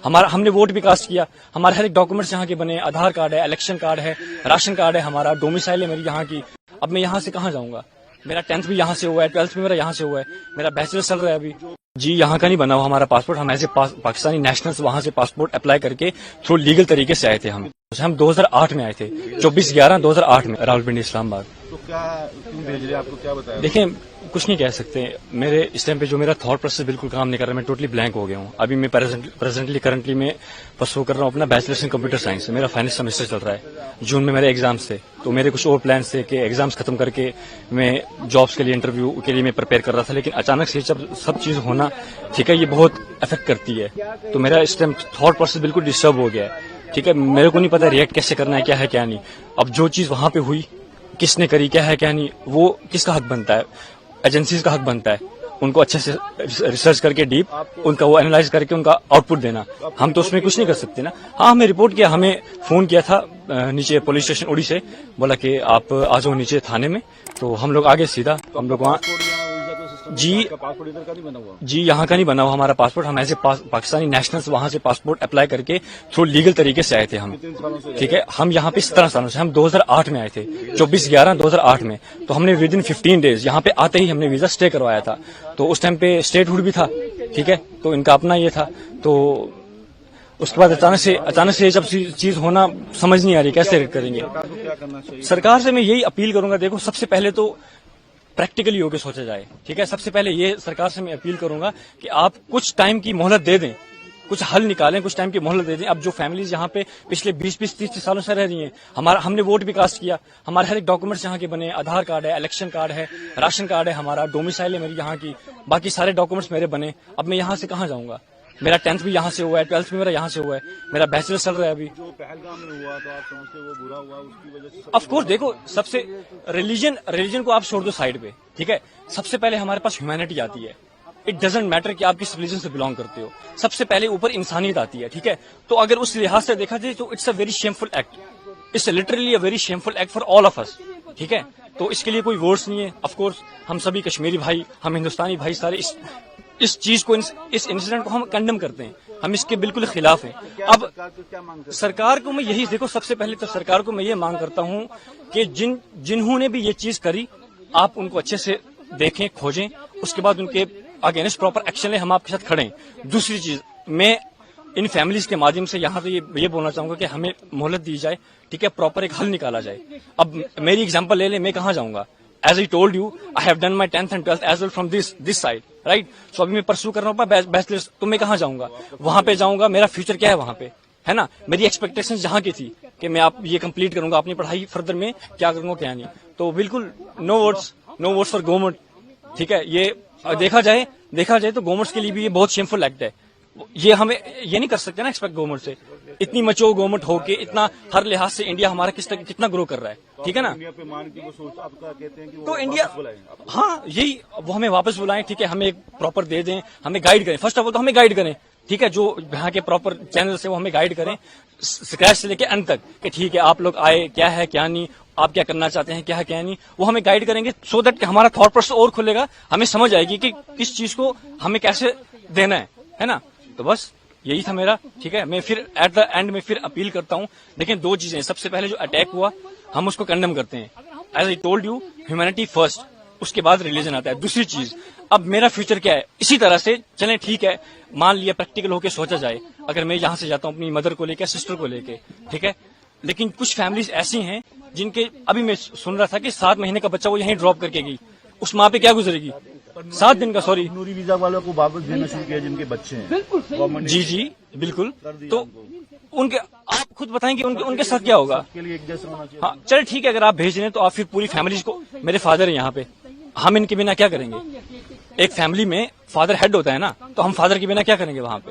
ہم نے ووٹ بھی کاسٹ کیا. ہمارے ہر ایک ڈاکومنٹس یہاں کے بنے, آدھار کارڈ ہے, الیکشن کارڈ ہے, راشن کارڈ ہے, ہمارا ڈومیسائل ہے میری یہاں کی. اب میں یہاں سے کہاں جاؤں گا؟ میرا 10th بھی یہاں سے ہوا ہے, 12th بھی میرا یہاں سے ہوا ہے, میرا بیچلر چل رہا ہے ابھی. جی یہاں کا نہیں بنا ہوا ہمارا پاسپورٹ. ہم ایز اے پاکستانی نیشنلز وہاں سے پاسپورٹ اپلائی کر کے تھرو لیگل طریقے سے آئے تھے. ہم 2008 میں آئے تھے, 24/11/2008 میں راولپنڈی اسلام آباد. تو کیا بھیج رہے آپ کو کیا بتایا؟ دیکھیں کچھ نہیں کہہ سکتے. میرے اس ٹائم پہ جو میرا تھاٹ پروسیس بالکل کام نہیں کر رہا, میں ٹوٹلی بلینک ہو گیا ہوں. ابھی میں کرنٹلی میں پرسو کر رہا ہوں اپنا بیچلرس ان کمپیوٹر سائنس. میرا فائنل سیمسٹر چل رہا ہے, جون میں میرے ایگزامس تھے, تو میرے کچھ اور پلانس تھے کہ ایگزامس ختم کر کے میں جابس کے لیے انٹرویو کے لیے میں پریپیئر کر رہا تھا. لیکن اچانک سے جب سب چیز ہونا ٹھیک ہے, یہ بہت افیکٹ کرتی ہے. تو میرا اس ٹائم تھاٹ پروسیس بالکل ڈسٹرب ہو گیا ہے. ٹھیک ہے, میرے کو نہیں پتا ریئیکٹ کیسے کرنا ہے, کیا ہے کیا نہیں. اب جو چیز وہاں پہ ہوئی, کس نے کری, کیا ہے کیا نہیں, وہ کس کا حق بنتا ہے؟ ایجنسیز کا حق بنتا ہے ان کو اچھے سے ریسرچ کر کے ڈیپ ان کا وہ اینالائز کر کے ان کا آؤٹ پٹ دینا. ہم تو اس میں کچھ نہیں کر سکتے نا. ہاں ہمیں رپورٹ کیا, ہمیں فون کیا تھا نیچے پولیس اسٹیشن اڑی سے, بولا کہ آپ آ جاؤ نیچے تھانے میں. تو ہم لوگ آگے سیدھا ہم لوگ وہاں. جی یہاں کا نہیں بنا ہوا ہمارا پاسپورٹ. ہم ایز اے پاکستانی نیشنلز وہاں سے پاسپورٹ اپلائی کر کے تھرو لیگل طریقے سے آئے تھے. ٹھیک ہے, ہم یہاں پہ 17 سالوں سے, ہم 2008 میں آئے تھے, 24/11/2008 میں. تو ہم نے ود ان 15 days یہاں پہ آتے ہی ہم نے ویزا اسٹے کروایا تھا. تو اس ٹائم پہ اسٹیٹ ہوڈ بھی تھا. ٹھیک ہے, تو ان کا اپنا یہ تھا. تو اس کے بعد اچانک سے جب چیز ہونا سمجھ نہیں آ رہی کیسے کریں گے. سرکار سے میں یہی اپیل کروں گا, دیکھو سب سے پہلے تو پریکٹیکلی ہو کے سوچا جائے. ٹھیک ہے, سب سے پہلے یہ سرکار سے میں اپیل کروں گا کہ آپ کچھ ٹائم کی مہلت دے دیں, کچھ حل نکالیں, کچھ ٹائم کی مہلت دے دیں. اب جو فیملیز یہاں پہ پچھلے 20-30 سالوں سے رہ رہی ہیں, ہم نے ووٹ بھی کاسٹ کیا, ہمارے ہر ایک ڈاکومنٹس یہاں کے بنے, آدھار کارڈ ہے, الیکشن کارڈ ہے, راشن کارڈ ہے, ہمارا ڈومیسائل ہے میری یہاں کی, باقی سارے ڈاکومنٹس میرے بنے. اب میں یہاں سے کہاں جاؤں گا؟ میرا 10th بھی یہاں سے ہوا ہے, 12th بھی میرا یہاں سے ہوا ہے, میرا بیچلر چل رہا ہے ابھی. جو پہلگام میں ہوا تو آپ سمجھتے وہ برا ہوا, اس کی وجہ سے آف کورس دیکھو سب سے ریلیجن کو آپ چھوڑ دو سائڈ پہ. ٹھیک ہے, سب سے پہلے ہمارے پاس ہیومینٹی آتی ہے. اٹ ڈزنٹ میٹر کہ آپ کس ریلیجن سے بلانگ کرتے ہو, سب سے پہلے اوپر انسانیت آتی ہے. ٹھیک ہے, تو اگر اس لحاظ سے دیکھا جائے تو it's a very shameful act, it's literally a very shameful act for all of us. ٹھیک ہے, تو اس کے لیے کوئی ورڈس نہیں ہے. آف کورس ہم سبھی کشمیری بھائی, ہم ہندوستانی بھائی سارے اس چیز کو, اس انسیڈنٹ کو ہم کنڈم کرتے ہیں, ہم اس کے بالکل خلاف ہیں. اب سرکار کو میں یہی دیکھو, سب سے پہلے تو سرکار کو میں یہ مانگ کرتا ہوں کہ جنہوں نے بھی یہ چیز کری, آپ ان کو اچھے سے دیکھیں, کھوجیں, اس کے بعد ان کے اگینسٹ پراپر ایکشن لیں. ہم آپ کے ساتھ کھڑے ہیں. دوسری چیز, میں ان فیملیز کے مادھیم سے یہاں پہ یہ بولنا چاہوں گا کہ ہمیں مہلت دی جائے. ٹھیک ہے, پراپر ایک حل نکالا جائے. اب میری ایگزامپل لے لیں, میں کہاں جاؤں گا؟ As I told you, I have done my 10th and 12th as well from this side, right? So ابھی میں پرسو کر رہا ہوں بیچلرس. تو میں کہاں جاؤں گا؟ وہاں پہ جاؤں گا, میرا فیوچر کیا ہے وہاں پہ, ہے نا. میری ایکسپیکٹیشن جہاں کی تھی کہ میں آپ یہ کمپلیٹ کروں گا, اپنی پڑھائی فردر میں کیا کروں گا کیا نہیں. تو بالکل نو ورڈس فار گورنمنٹ. ٹھیک ہے, یہ دیکھا جائے تو گورنمنٹس کے لیے بھی یہ بہت شیمفل ایکٹ ہے. یہ ہمیں یہ نہیں کر سکتے نا ایکسپیکٹ گورنمنٹ سے, اتنی مچور گورنمنٹ ہو کے اتنا ہر لحاظ سے انڈیا ہمارا کتنا گرو کر رہا ہے. ٹھیک ہے نا, تو انڈیا, ہاں یہی وہ ہمیں واپس بلائیں. ٹھیک ہے, ہمیں ایک پراپر دے دیں, ہمیں گائیڈ کریں. فرسٹ آف آل تو ہمیں گائیڈ کریں. ٹھیک ہے, جو یہاں کے پراپر چینل سے وہ ہمیں گائیڈ کریں اسکریچ سے لے کے اینڈ تک, کہ ٹھیک ہے آپ لوگ آئے, کیا ہے کیا نہیں, آپ کیا کرنا چاہتے ہیں, کیا ہے کیا نہیں, وہ ہمیں گائیڈ کریں گے. سو دیٹ کہ ہمارا تھاٹ پروسیس اور کھلے گا, ہمیں سمجھ آئے گی کہ کس چیز کو ہمیں کیسے دینا ہے نا. تو بس یہی تھا میرا. ٹھیک ہے, میں پھر ایٹ دا اینڈ میں پھر اپیل کرتا ہوں. دیکھیں دو چیزیں, سب سے پہلے جو اٹیک ہوا ہم اس کو کنڈم کرتے ہیں. As I told you, humanity first, اس کے بعد ریلیجن آتا ہے. دوسری چیز, اب میرا فیوچر کیا ہے, اسی طرح سے چلیں. ٹھیک ہے, مان لیا پریکٹیکل ہو کے سوچا جائے, اگر میں یہاں سے جاتا ہوں اپنی مدر کو لے کے, سسٹر کو لے کے. ٹھیک ہے, لیکن کچھ فیملیز ایسی ہیں جن کے, ابھی میں سن رہا تھا کہ 7 مہینے کا بچہ وہ یہیں ڈراپ کر کے گئی. اس ماں پہ کیا گزرے گی؟ 7 دن کا, سوری, نوری ویزا والوں کو واپس دینا شروع کیا جن کے بچے ہیں. جی بالکل. تو ان کے آپ خود بتائیں کہ ان کے ساتھ کیا ہوگا. ہاں چلے ٹھیک ہے, اگر آپ بھیج رہے ہیں تو آپ پھر پوری فیملیز کو, میرے فادر ہیں یہاں پہ, ہم ان کے بنا کیا کریں گے؟ ایک فیملی میں فادر ہیڈ ہوتا ہے نا, تو ہم فادر کے بنا کیا کریں گے وہاں پہ.